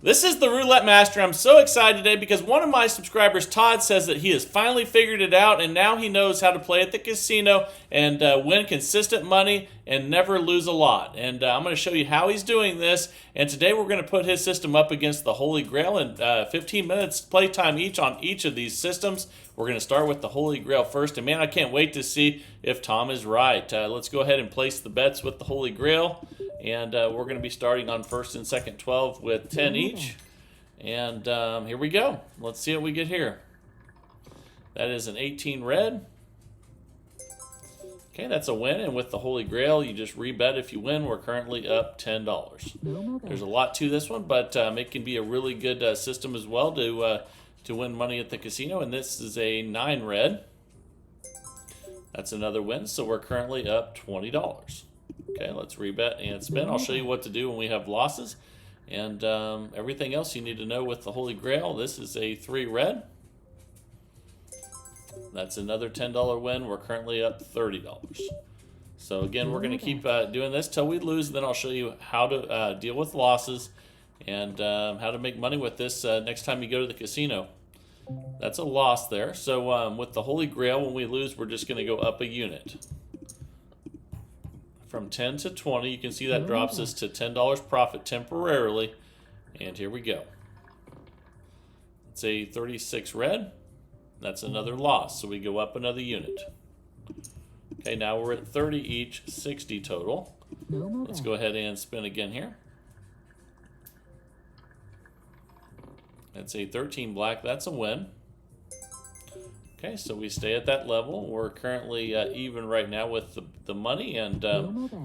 This is the Roulette Master. I'm so excited today because one of my subscribers, Todd, says that he has finally figured it out and now he knows how to play at the casino and win consistent money and never lose a lot. And I'm going to show you how he's doing this. And today we're going to put his system up against the Holy Grail in 15 minutes playtime each on each of these systems. We're going to start with the Holy Grail first. And man, I can't wait to see if Tom is right. Let's go ahead and place the bets with the Holy Grail. And we're going to be starting on first and second 12 with 10 each. And here we go. Let's see what we get here. That is an 18 red. Okay, that's a win. And with the Holy Grail, you just rebet if you win. We're currently up $10. There's a lot to this one, but it can be a really good system as well to win money at the casino. And this is a 9 red. That's another win. So we're currently up $20. Okay, let's rebet and spin. I'll show you what to do when we have losses. And everything else you need to know with the Holy Grail. This is a 3 red. That's another $10 win. We're currently up $30. So again, we're going to keep doing this till we lose. Then I'll show you how to deal with losses and how to make money with this next time you go to the casino. That's a loss there. So with the Holy Grail, when we lose, we're just going to go up a unit. From 10 to 20, you can see that drops us to $10 profit temporarily. And here we go. It's a 36 red. That's another loss, so we go up another unit. Okay, now we're at 30 each, 60 total. Let's go ahead and spin again here. That's a 13 black. That's a win. Okay, so we stay at that level. We're currently even right now with the money, and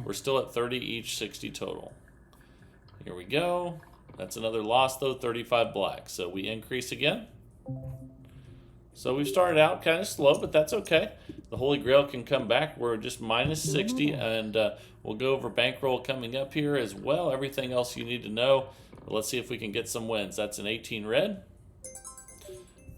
we're still at 30 each, 60 total. Here we go. That's another loss, though, 35 black. So we increase again. So we've started out kind of slow, but that's okay. The Holy Grail can come back. We're just minus 60, and we'll go over Bankroll coming up here as well. Everything else you need to know. But let's see if we can get some wins. That's an 18 red.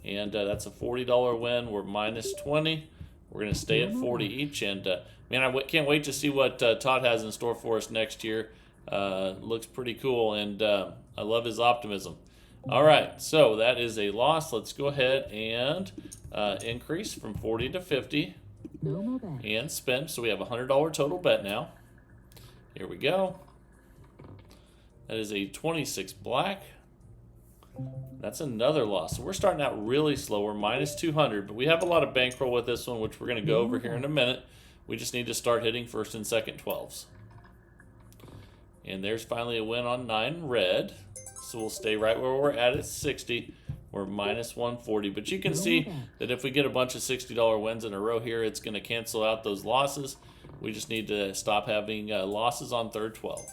And that's a $40 win. We're minus 20. We're going to stay at 40 each. And man, I can't wait to see what Todd has in store for us next year. Looks pretty cool, and I love his optimism. All right, so that is a loss. Let's go ahead and increase from 40 to 50 and spin. So we have a $100 total bet now. Here we go. That is a 26 black. That's another loss. So we're starting out really slow. We're minus 200, but we have a lot of bankroll with this one, which we're going to go over here in a minute. We just need to start hitting first and second 12s. And there's finally a win on 9 red. So we'll stay right where we're at 60. We're minus 140. But you can see that if we get a bunch of $60 wins in a row here, it's going to cancel out those losses. We just need to stop having losses on third 12.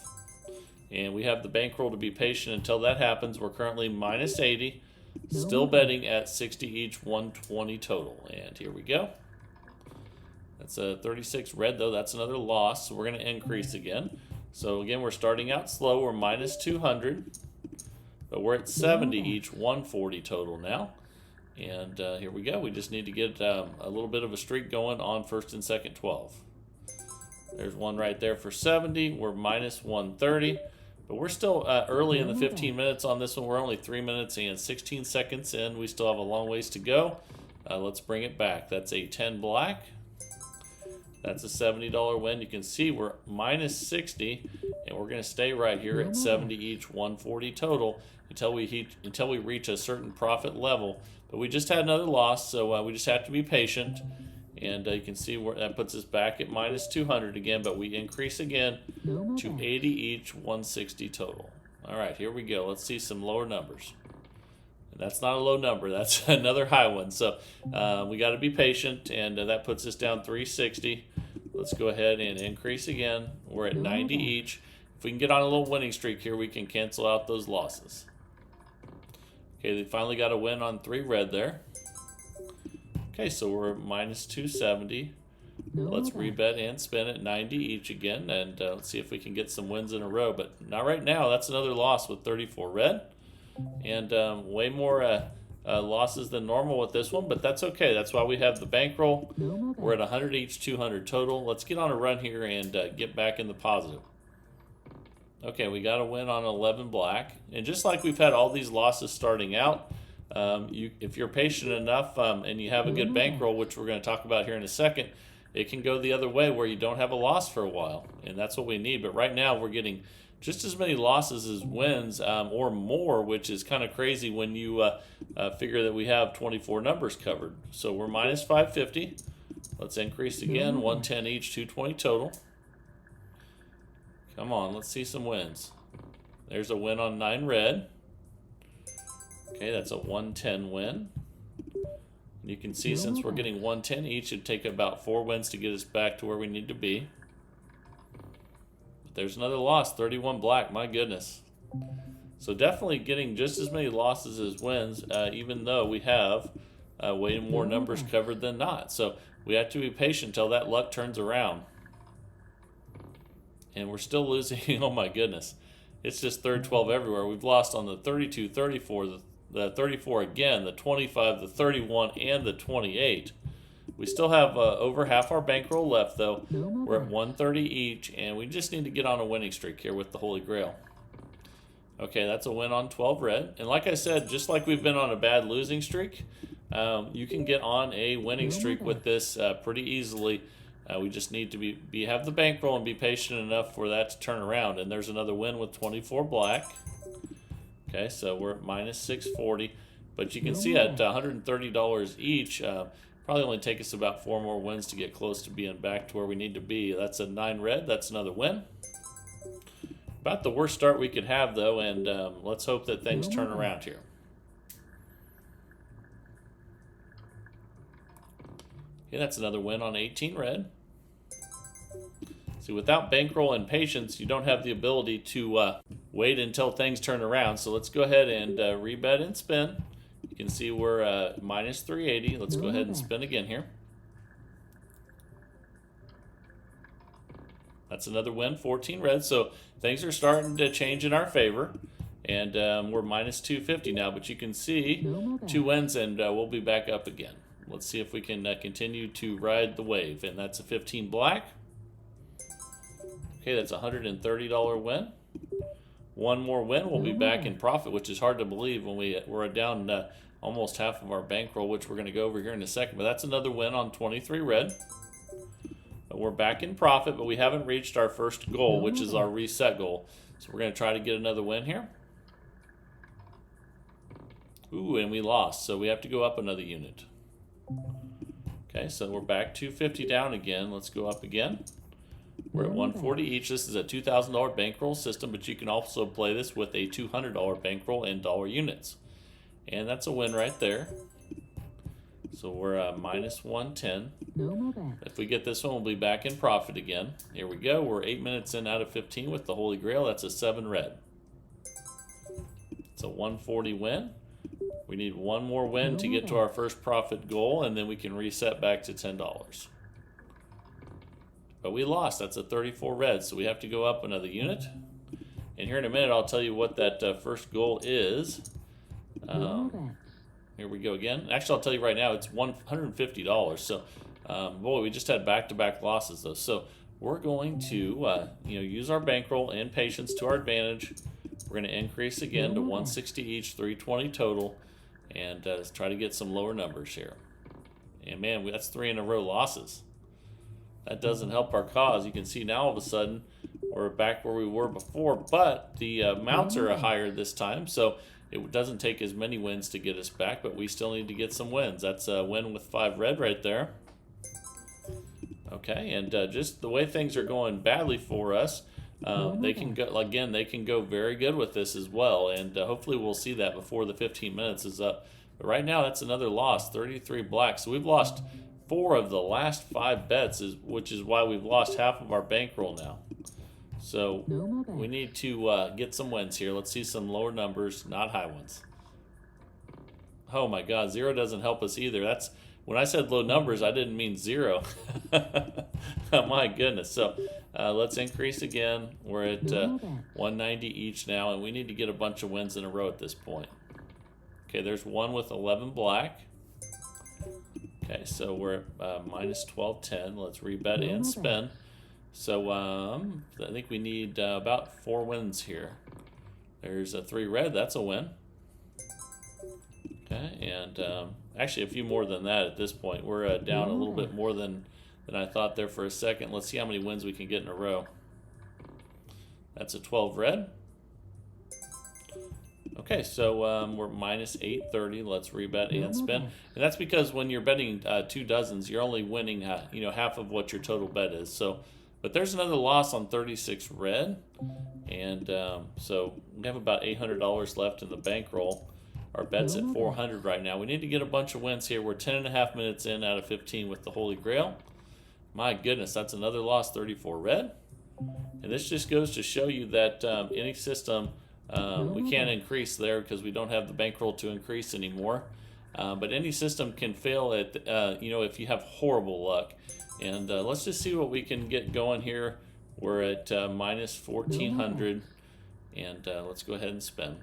And we have the bankroll to be patient until that happens. We're currently minus 80. Still betting at 60 each, 120 total. And here we go. That's a 36 red, though. That's another loss. So we're going to increase again. So again, we're starting out slow. We're minus 200. But we're at 70 each, 140 total now. And here we go. We just need to get a little bit of a streak going on first and second 12. There's one right there for 70. We're minus 130. But we're still early in the 15 minutes on this one. We're only 3 minutes and 16 seconds in. We still have a long ways to go. Let's bring it back. That's a 10 black. That's a $70 win. You can see we're minus 60, and we're going to stay right here at 70 each, 140 total until we reach a certain profit level. But we just had another loss, so we just have to be patient. And you can see where that puts us back at minus 200 again, but we increase again to 80 each, 160 total. All right, here we go. Let's see some lower numbers. And that's not a low number. That's another high one. So we got to be patient, and that puts us down 360. Let's go ahead and increase again. We're at 90 each. If we can get on a little winning streak here, we can cancel out those losses. Okay, they finally got a win on 3 red there. Okay, so we're minus 270. Let's rebet and spin at 90 each again, and let's see if we can get some wins in a row. But not right now. That's another loss with 34 red. And way more losses than normal with this one, but that's okay. That's why we have the bankroll. We're at 100 each, 200 total. Let's get on a run here and get back in the positive. Okay, we got a win on 11 black. And just like we've had all these losses starting out, if you're patient enough and you have a good bankroll, which we're going to talk about here in a second, it can go the other way where you don't have a loss for a while. And that's what we need. But right now we're getting just as many losses as wins or more, which is kind of crazy when you figure that we have 24 numbers covered. So we're minus 550. Let's increase again, 110 each, 220 total. Come on, let's see some wins. There's a win on 9 red. Okay, that's a 110 win. And you can see since we're getting 110 each, it'd take about 4 wins to get us back to where we need to be. But there's another loss, 31 black, my goodness. So definitely getting just as many losses as wins, even though we have way more numbers covered than not. So we have to be patient until that luck turns around. And we're still losing, oh my goodness. It's just third 12 everywhere. We've lost on the 32, 34, the 34 again, the 25, the 31, and the 28. We still have over half our bankroll left, though. We're at 130 each, and we just need to get on a winning streak here with the Holy Grail. Okay, that's a win on 12 red. And like I said, just like we've been on a bad losing streak, you can get on a winning streak with this pretty easily. We just need to have the bankroll and be patient enough for that to turn around. And there's another win with 24 black. Okay, so we're at minus 640. But you can see at $130 each, probably only take us about 4 more wins to get close to being back to where we need to be. That's a 9 red. That's another win. About the worst start we could have, though, and let's hope that things turn around here. Okay, that's another win on 18 red. See, without bankroll and patience, you don't have the ability to wait until things turn around. So let's go ahead and rebet and spin. You can see we're minus 380. Let's go ahead and spin again here. That's another win, 14 red. So things are starting to change in our favor. And we're minus 250 now. But you can see 2 wins and we'll be back up again. Let's see if we can continue to ride the wave. And that's a 15 black. Okay, that's a $130 win. One more win, we'll be back in profit, which is hard to believe when we're down almost half of our bankroll, which we're going to go over here in a second. But that's another win on 23 red. We're back in profit, but we haven't reached our first goal, which is our reset goal. So we're going to try to get another win here. Ooh, and we lost, so we have to go up another unit. Okay, so we're back 250 down again. Let's go up again. We're at 140 each. This is a $2,000 bankroll system, but you can also play this with a $200 bankroll in dollar units. And that's a win right there. So we're minus 110. If we get this one, we'll be back in profit again. Here we go. We're 8 minutes in out of 15 with the Holy Grail. That's a 7 red. It's a 140 win. We need one more win to get to our first profit goal, and then we can reset back to $10. But we lost. That's a 34 red, so we have to go up another unit. And here in a minute, I'll tell you what that first goal is. Here we go again. Actually, I'll tell you right now, it's $150. So, boy, we just had back-to-back losses, though. So we're going to use our bankroll and patience to our advantage. We're going to increase again to 160 each, 320 total, and let's try to get some lower numbers here. And, man, that's 3 in a row losses. That doesn't help our cause. You can see now all of a sudden we're back where we were before, but the amounts are higher this time, so it doesn't take as many wins to get us back, but we still need to get some wins. That's a win with 5 red right there. Okay, and just the way things are going badly for us, they can go again. They can go very good with this as well, and hopefully we'll see that before the 15 minutes is up. But right now, that's another loss, 33 black. So we've lost 4 of the last 5 bets, which is why we've lost half of our bankroll now. So we need to get some wins here. Let's see some lower numbers, not high ones. Oh my God, 0 doesn't help us either. That's when I said low numbers, I didn't mean 0. Oh my goodness. So let's increase again. We're at 190 each now, and we need to get a bunch of wins in a row at this point. Okay, there's one with 11 black. Okay, so we're at minus 1210. Let's rebet and spin. So I think we need about 4 wins here. There's a 3 red. That's a win. Okay, and actually a few more than that at this point. We're down a little bit more than I thought there for a second. Let's see how many wins we can get in a row. That's a 12 red. Okay, so we're minus 830. Let's rebet and spin. And that's because when you're betting 2 dozens, you're only winning half of what your total bet is. So, but there's another loss on 36 red. And so we have about $800 left in the bankroll. Our bet's at 400 right now. We need to get a bunch of wins here. We're 10.5 minutes in out of 15 with the Holy Grail. My goodness, that's another loss, 34 red. And this just goes to show you that any system, we can't increase there because we don't have the bankroll to increase anymore. But any system can fail at, if you have horrible luck. And let's just see what we can get going here. We're at minus 1400. And let's go ahead and spin.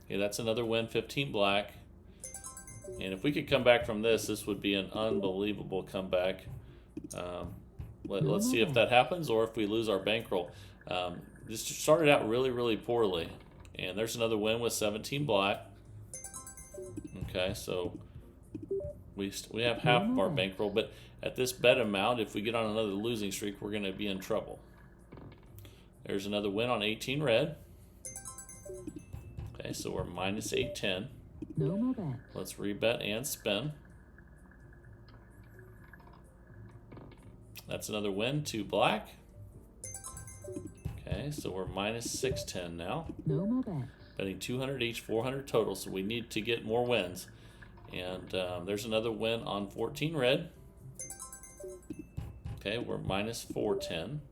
Okay, that's another win, 15 black. And if we could come back from this, this would be an unbelievable comeback. Let's see if that happens or if we lose our bankroll. This started out really, really poorly. And there's another win with 17 black. Okay, so we have half of our bankroll. But at this bet amount, if we get on another losing streak, we're going to be in trouble. There's another win on 18 red. Okay, so we're minus 810. Let's rebet and spin. That's another win, 2 black. Okay, so we're minus 610 now. Betting 200 each, 400 total, so we need to get more wins. And there's another win on 14 red. Okay, we're minus 410.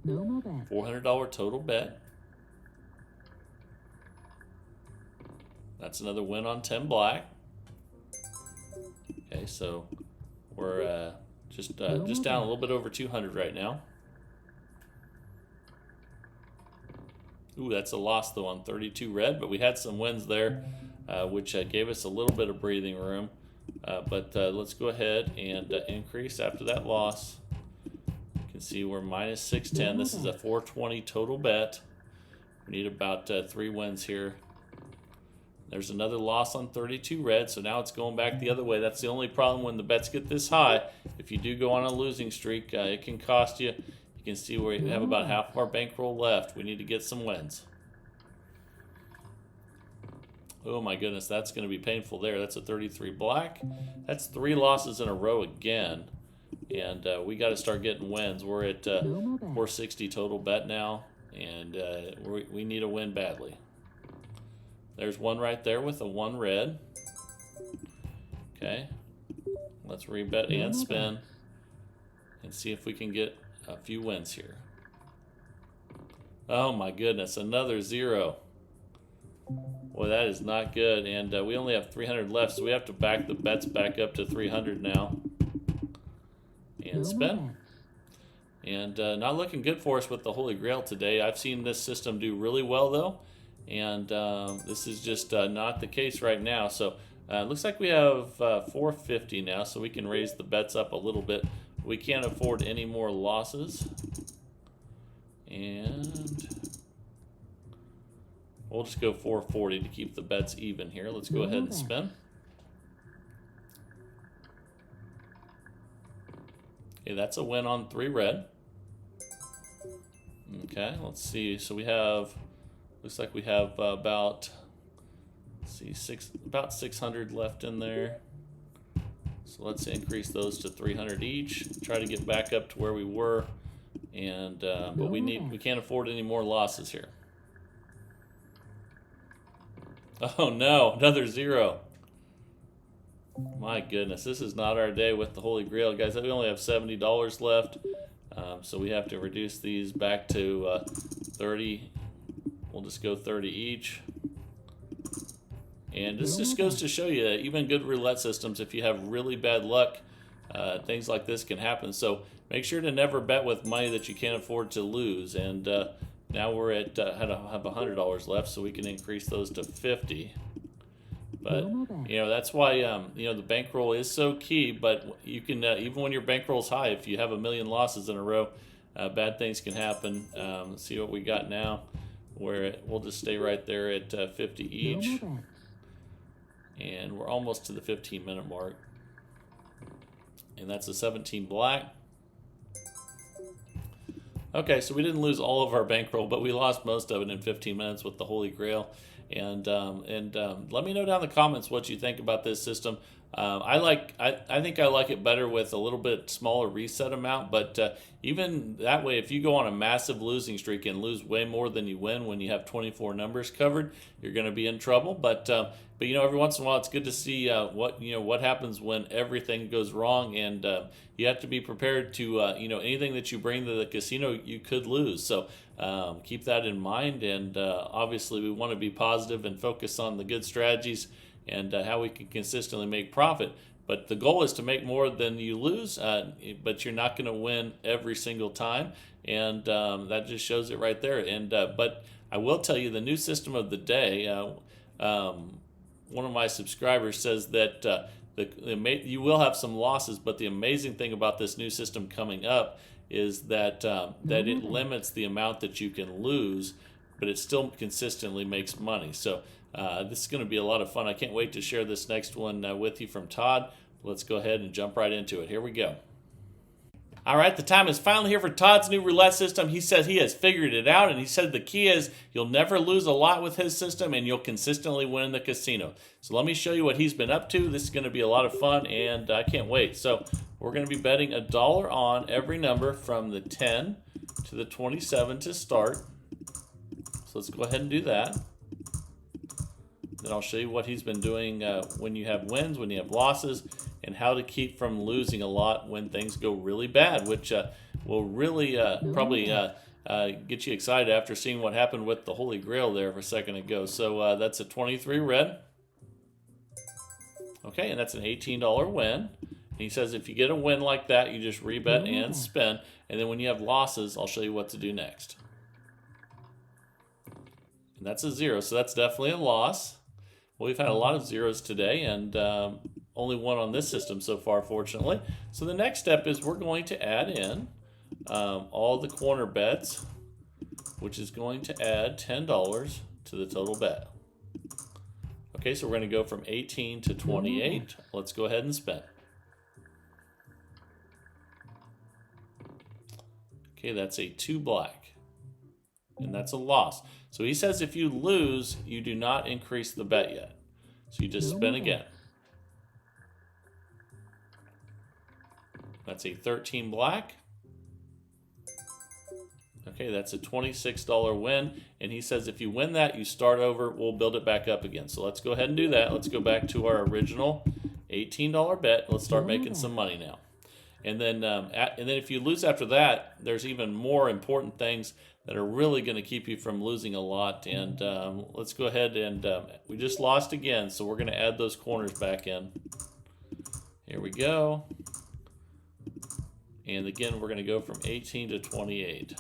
$400 total bet. That's another win on 10 black. Okay, so we're just down a little bit over 200 right now. Ooh, that's a loss though on 32 red, but we had some wins there, which gave us a little bit of breathing room. But let's go ahead and increase after that loss. You can see we're minus 610. This is a 420 total bet. We need about 3 wins here. There's another loss on 32 red, so now it's going back the other way. That's the only problem when the bets get this high. If you do go on a losing streak, it can cost you. You can see where we have about half of our bankroll left. We need to get some wins. Oh my goodness, that's going to be painful there. That's a 33 black. That's 3 losses in a row again. And we got to start getting wins. We're at 460 total bet now, and we need a win badly. There's one right there with a 1 red. Okay. Let's rebet and spin and see if we can get a few wins here. Oh my goodness, another 0. Boy, that is not good. And we only have 300 left, so we have to back the bets back up to 300 now. And spin. And not looking good for us with the Holy Grail today. I've seen this system do really well, though. And this is just not the case right now. So it looks like we have 450 now, so we can raise the bets up a little bit. We can't afford any more losses. And we'll just go 440 to keep the bets even here. Let's go ahead and spin. Okay, that's a win on 3 red. Okay, let's see. So we have... Looks like we have about 600 left in there. So let's increase those to 300 each. Try to get back up to where we were, and but we can't afford any more losses here. Oh no, another 0. My goodness, this is not our day with the Holy Grail, guys. We only have $70 left, so we have to reduce these back to 30. We'll just go 30 each. And this just goes to show you that even good roulette systems, if you have really bad luck, things like this can happen. So make sure to never bet with money that you can't afford to lose. And now we're at have $100 left, so we can increase those to 50. But that's why the bankroll is so key. But you can even when your bankroll's high, if you have a million losses in a row, bad things can happen. Let's see what we got now, where we'll just stay right there at 50 each, and we're almost to the 15-minute mark, and that's a 17 black. Okay, so we didn't lose all of our bankroll, but we lost most of it in 15 minutes with the Holy Grail. And let me know down in the comments what you think about this system. I think I like it better with a little bit smaller reset amount, but even that way, if you go on a massive losing streak and lose way more than you win when you have 24 numbers covered, you're going to be in trouble. But every once in a while, it's good to see what happens when everything goes wrong, and you have to be prepared to anything that you bring to the casino, you could lose. So keep that in mind, and obviously we want to be positive and focus on the good strategies and how we can consistently make profit. But the goal is to make more than you lose, but you're not going to win every single time, and that just shows it right there. And but I will tell you, the new system of the day, one of my subscribers says that you will have some losses, but the amazing thing about this new system coming up is that that it limits the amount that you can lose, but it still consistently makes money. So this is going to be a lot of fun. I can't wait to share this next one with you from Todd. Let's go ahead and jump right into it. Here we go. All right, the time is finally here for Todd's new roulette system. He says he has figured it out, and he said the key is you'll never lose a lot with his system, and you'll consistently win in the casino. So let me show you what he's been up to. This is going to be a lot of fun, and I can't wait. So we're going to be betting $1 on every number from the 10 to the 27 to start. So let's go ahead and do that. Then I'll show you what he's been doing when you have wins, when you have losses, and how to keep from losing a lot when things go really bad, which will really probably get you excited after seeing what happened with the Holy Grail there a second ago. So that's a 23 red. Okay, and that's an $18 win. And he says if you get a win like that, you just rebet and spin. And then when you have losses, I'll show you what to do next. And that's a 0, so that's definitely a loss. Well, we've had a lot of zeros today, and only one on this system so far, fortunately. So the next step is we're going to add in all the corner bets, which is going to add $10 to the total bet. Okay, so we're going to go from 18 to 28. Let's go ahead and spin. Okay, that's a 2 black, and that's a loss. So he says if you lose, you do not increase the bet yet. So you just spin again. That's a 13 black. Okay, that's a $26 win. And he says if you win that, you start over, we'll build it back up again. So let's go ahead and do that. Let's go back to our original $18 bet. Let's start making some money now. And then if you lose after that, there's even more important things that are really going to keep you from losing a lot. And let's go ahead and we just lost again, so we're going to add those corners back in. Here we go. And again, we're going to go from 18 to 28.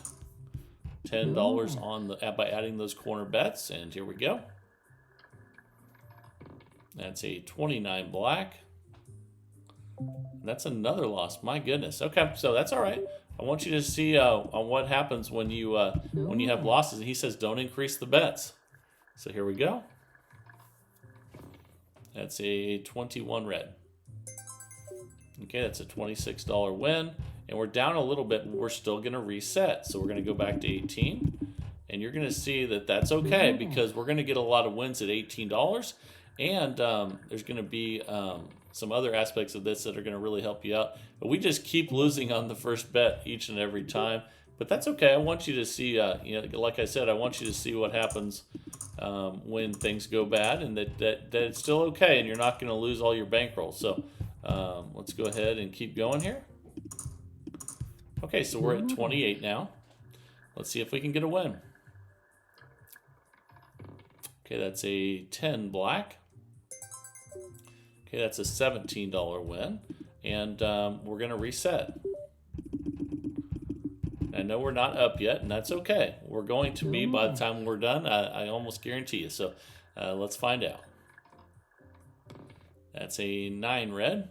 $10 on by adding those corner bets, and here we go. That's a 29 black. That's another loss. My goodness. Okay, so that's all right. I want you to see on what happens when you have losses. And he says don't increase the bets. So here we go. That's a 21 red. Okay, that's a $26 win. And we're down a little bit, but we're still going to reset. So we're going to go back to 18. And you're going to see that that's okay because we're going to get a lot of wins at $18. And there's going to be some other aspects of this that are going to really help you out. But we just keep losing on the first bet each and every time. But that's okay. I want you to see, like I said, I want you to see what happens when things go bad, and that it's still okay, and you're not going to lose all your bankroll. So let's go ahead and keep going here. Okay, so we're at 28 now. Let's see if we can get a win. Okay, that's a 10 black. Okay, that's a $17 win. And we're going to reset. I know we're not up yet, and that's okay. We're going to be by the time we're done. I almost guarantee you. So let's find out. That's a 9 red.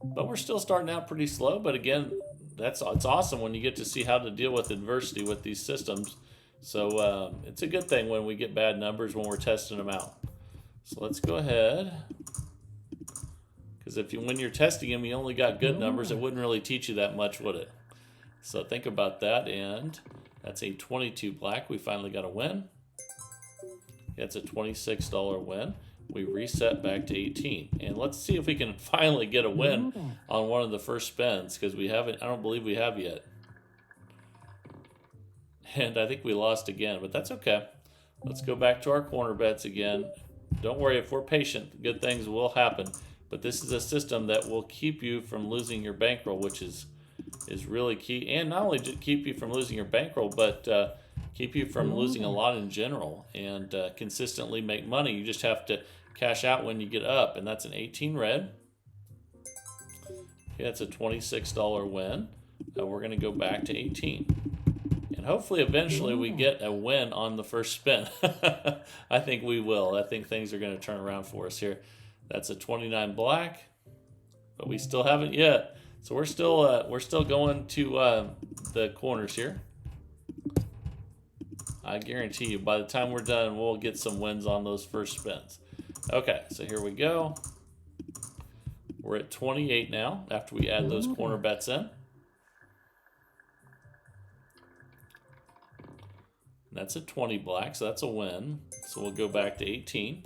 But we're still starting out pretty slow. But again, it's awesome when you get to see how to deal with adversity with these systems. So it's a good thing when we get bad numbers when we're testing them out. So let's go ahead. Because when you're testing them, you only got good numbers, it wouldn't really teach you that much, would it? So think about that. And that's a 22 black. We finally got a win. That's a $26 win. We reset back to 18. And let's see if we can finally get a win on one of the first spins, because we haven't, I don't believe we have yet. And I think we lost again, but that's okay. Let's go back to our corner bets again. Don't worry, if we're patient, good things will happen. But this is a system that will keep you from losing your bankroll, which is really key. And not only to keep you from losing your bankroll, but keep you from losing a lot in general and consistently make money. You just have to cash out when you get up, and that's an 18 red. Okay, that's a $26 win. We're going to go back to 18. And hopefully eventually we get a win on the first spin. I think we will. I think things are going to turn around for us here. That's a 29 black, but we still haven't yet. So we're still going to the corners here. I guarantee you by the time we're done, we'll get some wins on those first spins. Okay, so here we go. We're at 28 now after we add those corner bets in. That's a 20 black, so that's a win. So we'll go back to 18.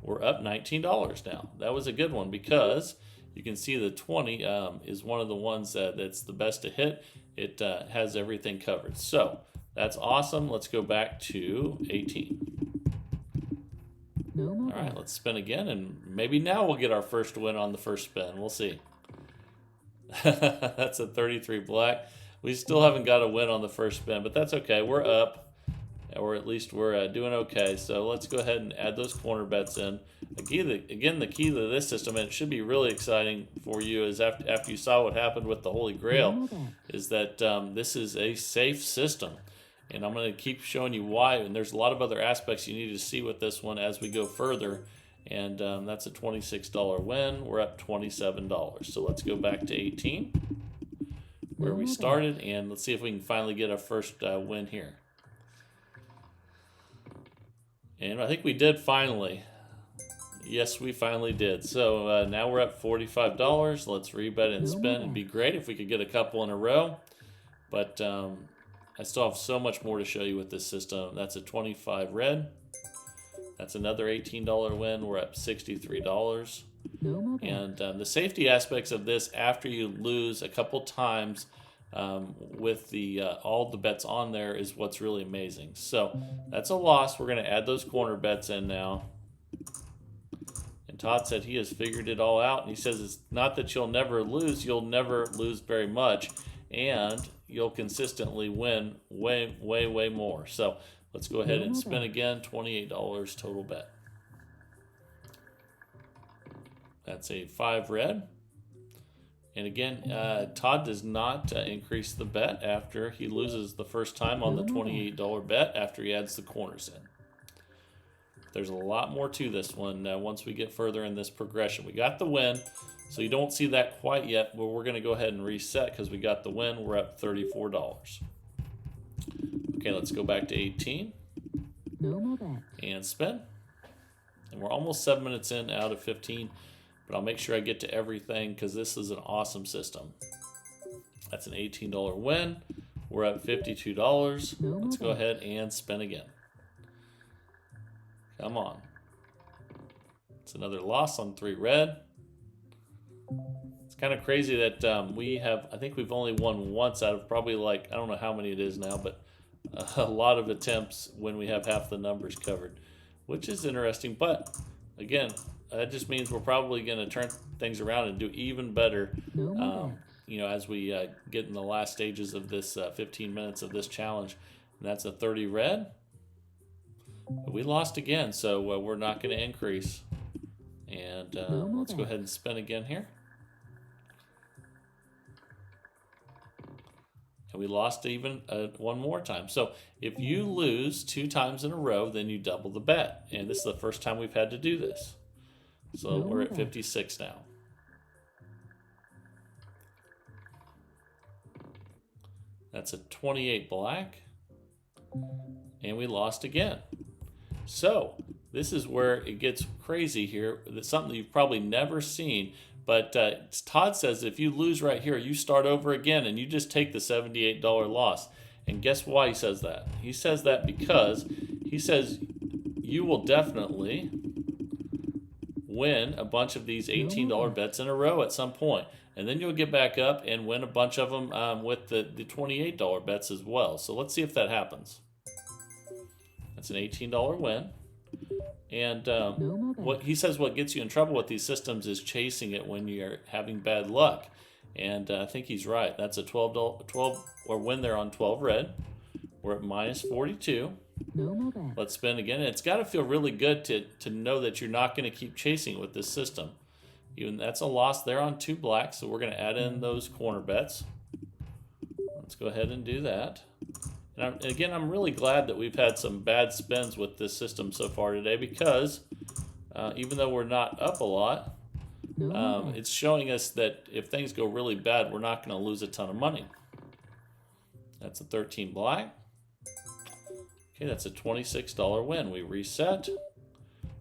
We're up $19 now. That was a good one because you can see the 20 is one of the ones that's the best to hit. It has everything covered. So that's awesome. Let's go back to 18. All right, let's spin again, and maybe now we'll get our first win on the first spin. We'll see. That's a 33 black. We still haven't got a win on the first spin, but that's okay. We're up. Or at least we're doing okay. So let's go ahead and add those corner bets in. Again, the key to this system, and it should be really exciting for you, is after you saw what happened with the Holy Grail, is that this is a safe system. And I'm going to keep showing you why. And there's a lot of other aspects you need to see with this one as we go further. And that's a $26 win. We're up $27. So let's go back to 18, where we started, and let's see if we can finally get our first win here. And I think we did finally. Yes, we finally did. So now we're up $45. Let's rebet and spin. It'd be great if we could get a couple in a row. But I still have so much more to show you with this system. That's a 25 red. That's another $18 win. We're up $63. And the safety aspects of this, after you lose a couple times, with the all the bets on there, is what's really amazing. So that's a loss. We're going to add those corner bets in now. And Todd said he has figured it all out, and he says it's not that you'll never lose very much, and you'll consistently win way more. So let's go ahead and spin again. $28 total bet. That's a 5 red. And again, Todd does not increase the bet after he loses the first time on the $28 bet after he adds the corners in. There's a lot more to this one once we get further in this progression. We got the win, so you don't see that quite yet, but we're going to go ahead and reset because we got the win. We're up $34. Okay, let's go back to 18 and spin. And we're almost 7 minutes in out of 15. But I'll make sure I get to everything because this is an awesome system. That's an $18 win. We're at $52. Let's go ahead and spin again. Come on. It's another loss on 3 red. It's kind of crazy that I think we've only won once out of probably I don't know how many it is now, but a lot of attempts when we have half the numbers covered, which is interesting. But again, that just means we're probably going to turn things around and do even better, as we get in the last stages of this 15 minutes of this challenge. And that's a 30 red. But we lost again, so we're not going to increase. And let's go ahead and spin again here. And we lost even one more time. So if you lose 2 times in a row, then you double the bet. And this is the first time we've had to do this. So we're at 56 now. That's a 28 black. And we lost again. So this is where it gets crazy here. It's something you've probably never seen. But Todd says if you lose right here, you start over again and you just take the $78 loss. And guess why he says that? He says that because he says you will definitely win a bunch of these $18 bets in a row at some point. And then you'll get back up and win a bunch of them with the $28 bets as well. So let's see if that happens. That's an $18 win. And what he says what gets you in trouble with these systems is chasing it when you're having bad luck. And I think he's right. That's a $12 or win there on 12 red. We're at minus 42. Let's spin again. And it's got to feel really good to know that you're not going to keep chasing with this system. Even that's a loss there on 2 blacks, so we're going to add in those corner bets. Let's go ahead and do that. And again, I'm really glad that we've had some bad spins with this system so far today because even though we're not up a lot, it's showing us that if things go really bad, we're not going to lose a ton of money. That's a 13 black. Okay, that's a $26 win. We reset.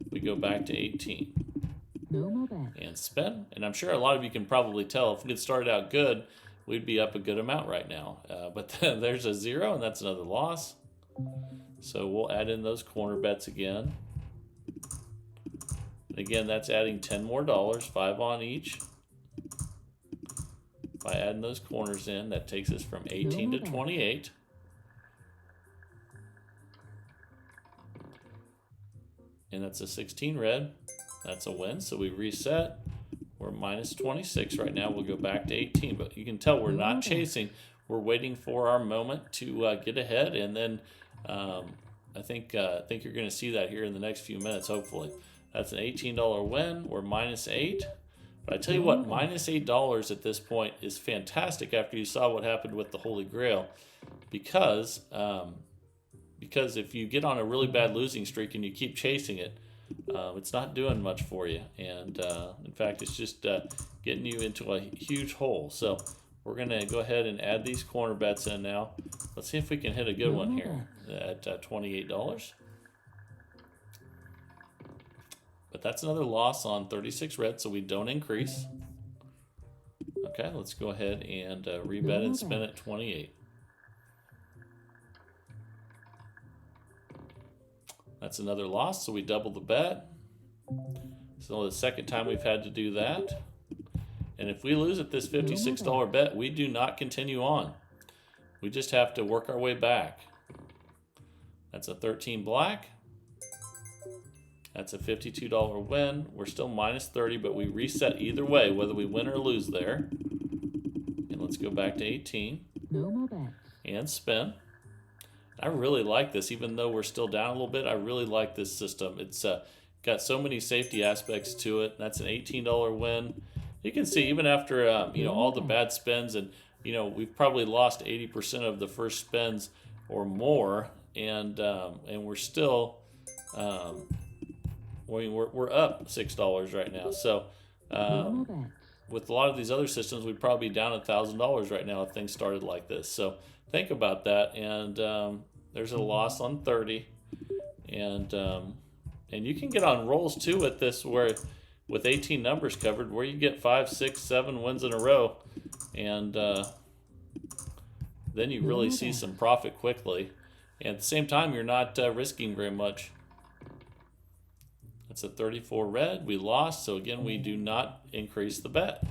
We go back to 18. And spin. And I'm sure a lot of you can probably tell if we had started out good, we'd be up a good amount right now. But there's a 0, and that's another loss. So we'll add in those corner bets again. And again, that's adding 10 more dollars, 5 on each. By adding those corners in, that takes us from 18 to 28. And that's a 16 red. That's a win, so we reset. We're minus 26 right now. We'll go back to 18, but you can tell we're not chasing. We're waiting for our moment to get ahead, and then I think you're going to see that here in the next few minutes, hopefully. That's an $18 win. We're minus 8. But I tell you what, minus $8 at this point is fantastic after you saw what happened with the Holy Grail, because if you get on a really bad losing streak and you keep chasing it, it's not doing much for you, and in fact it's just getting you into a huge hole. So we're going to go ahead and add these corner bets in now. Let's see if we can hit a good one here at $28. But that's another loss on 36 red, so we don't increase. Okay, let's go ahead and rebet and spin at 28. That's another loss, so we double the bet. So the second time we've had to do that. And if we lose at this $56 bet, we do not continue on. We just have to work our way back. That's a 13 black. That's a $52 win. We're still minus 30, but we reset either way, whether we win or lose there. And let's go back to 18. And spin. I really like this, even though we're still down a little bit. I really like this system. It's got so many safety aspects to it. That's an $18 win. You can see even after all the bad spins, and we've probably lost 80% of the first spins or more, and we're still we're up $6 right now. So with a lot of these other systems, we'd probably be down $1,000 right now if things started like this. So think about that. And there's a loss on 30, and you can get on rolls too with this, where with 18 numbers covered, where you get 5, 6, 7 wins in a row, and then you really see some profit quickly. And at the same time, you're not risking very much. That's a 34 red. We lost, so again, we do not increase the bet.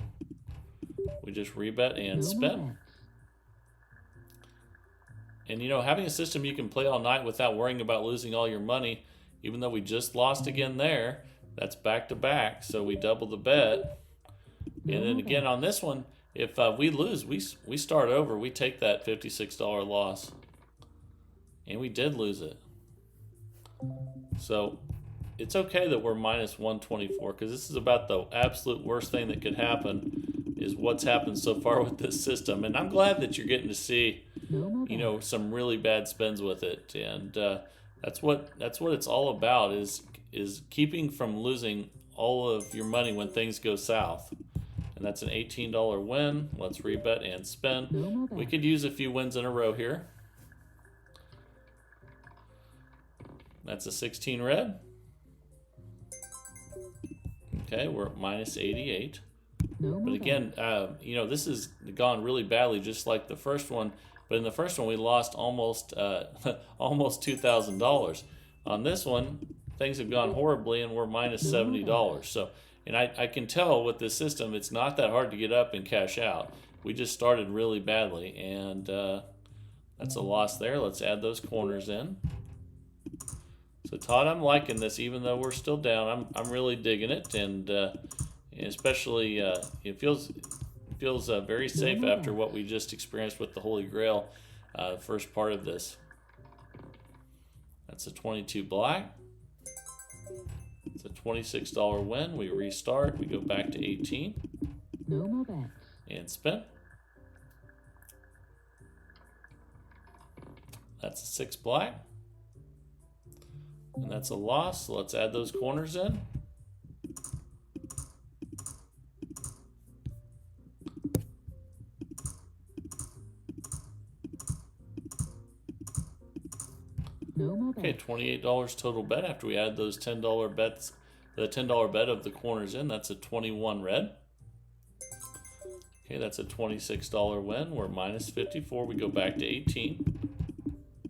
We just rebet and spin. And having a system you can play all night without worrying about losing all your money, even though we just lost again there, that's back to back, so we double the bet. And then again on this one, if we lose, we start over. We take that $56 loss. And we did lose it. So it's okay that we're minus 124, because this is about the absolute worst thing that could happen, is what's happened so far with this system. And I'm glad that you're getting to see some really bad spins with it, and that's what it's all about, is keeping from losing all of your money when things go south. And that's an $18 win. Let's rebet and spin. We could use a few wins in a row here. That's a 16 red. Okay, we're at minus 88. But again, you know, this has gone really badly, just like the first one. But in the first one, we lost almost almost $2,000. On this one, things have gone horribly, and we're minus $70. So, and I can tell with this system, it's not that hard to get up and cash out. We just started really badly, and that's a loss there. Let's add those corners in. So Todd, I'm liking this, even though we're still down. I'm really digging it, and especially it feels very safe after what we just experienced with the Holy Grail first part of this. That's a 22 black. It's a $26 win. We restart. We go back to 18. No more bets. And spin. That's a 6 black. And that's a loss. So let's add those corners in. No more Okay, bets. $28 total bet after we add those $10 bets, the $10 bet of the corners in. That's a 21 red. Okay, that's a $26 win. We're minus 54. We go back to 18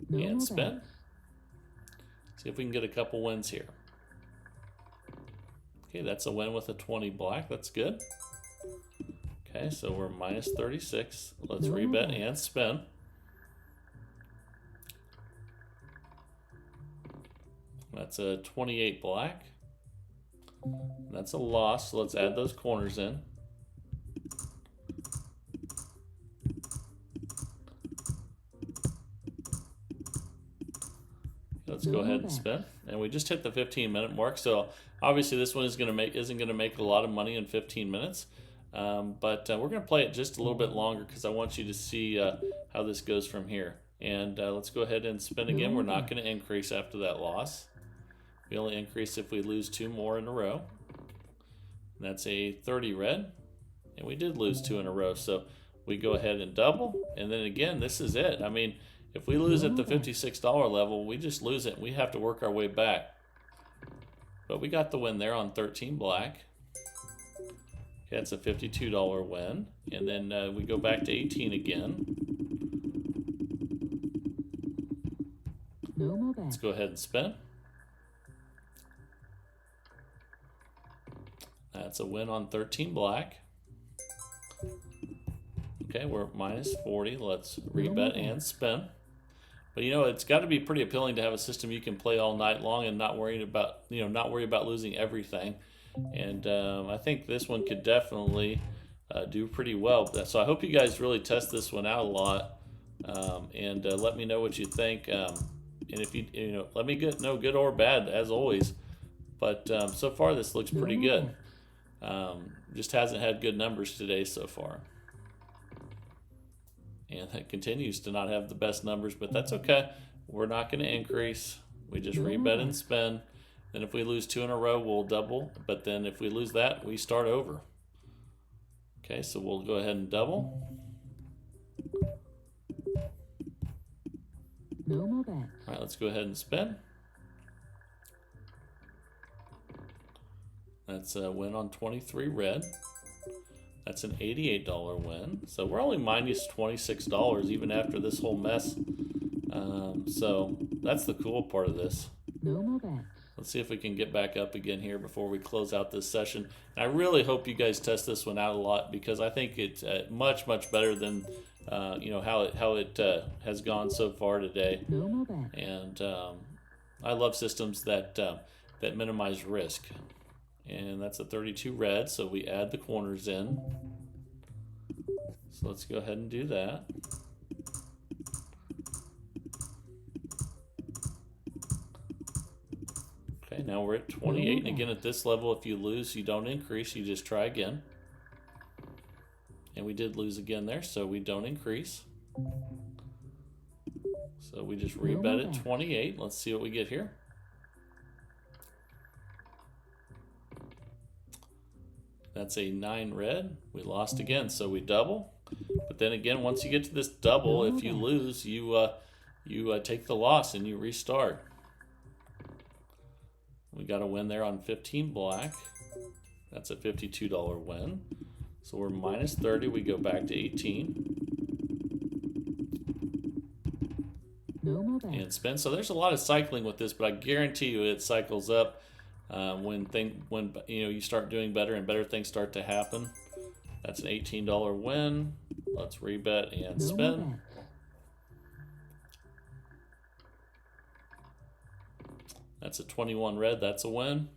No and more spin. bets. See if we can get a couple wins here. Okay, that's a win with a 20 black. That's good. Okay, so we're minus 36. Let's No rebet more. and spin. That's a 28 black. That's a loss. So let's add those corners in. Let's go ahead and spin. And we just hit the 15-minute mark. So obviously this one isn't going to make a lot of money in 15 minutes. But we're going to play it just a little bit longer because I want you to see how this goes from here. And let's go ahead and spin again. We're not going to increase after that loss. We only increase if we lose 2 more in a row. And that's a 30 red. And we did lose 2 in a row. So we go ahead and double. And then again, this is it. I mean, if we lose at the $56 level, we just lose it. We have to work our way back. But we got the win there on 13 black. Okay, that's a $52 win. And then we go back to 18 again. No more Let's bets. go ahead and spin. That's a win on 13 black. Okay, we're at minus 40. Let's rebet and spin. But you know, it's got to be pretty appealing to have a system you can play all night long and not worry about losing everything. And I think this one could definitely do pretty well. So I hope you guys really test this one out a lot, and let me know what you think. And if you let me know good or bad as always. But so far this looks pretty good. Just hasn't had good numbers today so far. And it continues to not have the best numbers, but that's okay. We're not going to increase. We just rebet and spin. Then if we lose 2 in a row, we'll double. But then if we lose that, we start over. Okay, so we'll go ahead and double. No more bets. All right, let's go ahead and spin. That's a win on 23 red. That's an $88 win. So we're only minus $26 even after this whole mess. So that's the cool part of this. No more bets. Let's see if we can get back up again here before we close out this session. And I really hope you guys test this one out a lot because I think it's much better than how it has gone so far today. No more bets. And I love systems that minimize risk. And that's a 32 red, so we add the corners in. So let's go ahead and do that. Okay, now we're at 28. And again, at this level, if you lose, you don't increase, you just try again. And we did lose again there, so we don't increase. So we just rebet at 28. Let's see what we get here. That's a 9 red. We lost again, so we double. But then again, once you get to this double, if you lose, you take the loss and you restart. We got a win there on 15 black. That's a $52 win. So we're minus 30. We go back to 18. No more bets. And spin. So there's a lot of cycling with this, but I guarantee you it cycles up when you start doing better and better things start to happen. That's an $18 win. Let's rebet and No more spin. bets. That's a 21 red. That's a win.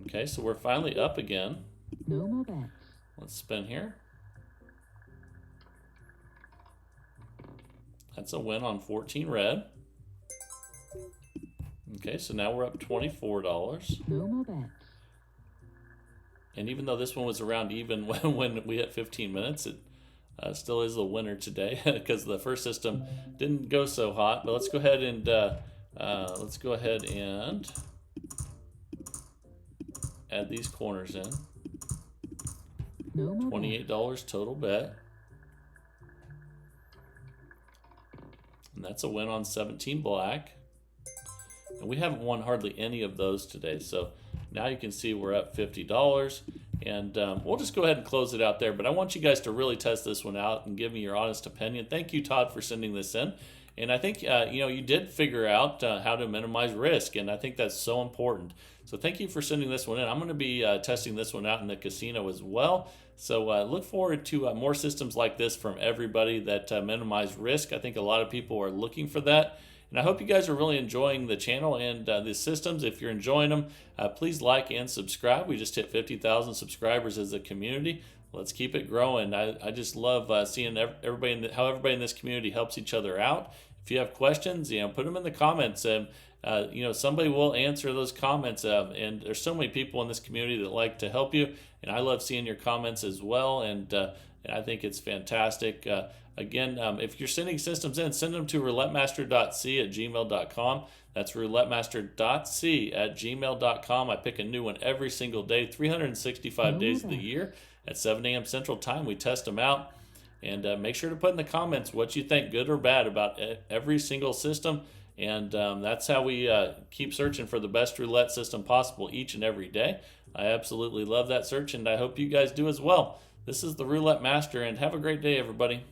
Okay, so we're finally up again. No more bets. Let's spin here. That's a win on 14 red. Okay, so now we're up $24. No more bets. And even though this one was around even when we hit 15 minutes, it still is the winner today because the first system didn't go so hot. But let's go ahead and add these corners in. No more bets. $28 total bet. And that's a win on 17 black. And we haven't won hardly any of those today. So now you can see we're up $50. And we'll just go ahead and close it out there. But I want you guys to really test this one out and give me your honest opinion. Thank you, Todd, for sending this in. And I think you did figure out how to minimize risk. And I think that's so important. So thank you for sending this one in. I'm going to be testing this one out in the casino as well. So look forward to more systems like this from everybody that minimize risk. I think a lot of people are looking for that. And I hope you guys are really enjoying the channel and the systems. If you're enjoying them, please like and subscribe. We just hit 50,000 subscribers as a community. Let's keep it growing. I just love seeing how everybody in this community helps each other out. If you have questions, put them in the comments. And somebody will answer those comments. And there's so many people in this community that like to help you. And I love seeing your comments as well. And I think it's fantastic. Again, if you're sending systems in, send them to roulettemaster.c@gmail.com. That's roulettemaster.c@gmail.com. I pick a new one every single day, 365 days of the year at 7 a.m. Central Time. We test them out. And make sure to put in the comments what you think, good or bad, about every single system. And that's how we keep searching for the best roulette system possible each and every day. I absolutely love that search, and I hope you guys do as well. This is the Roulette Master, and have a great day, everybody.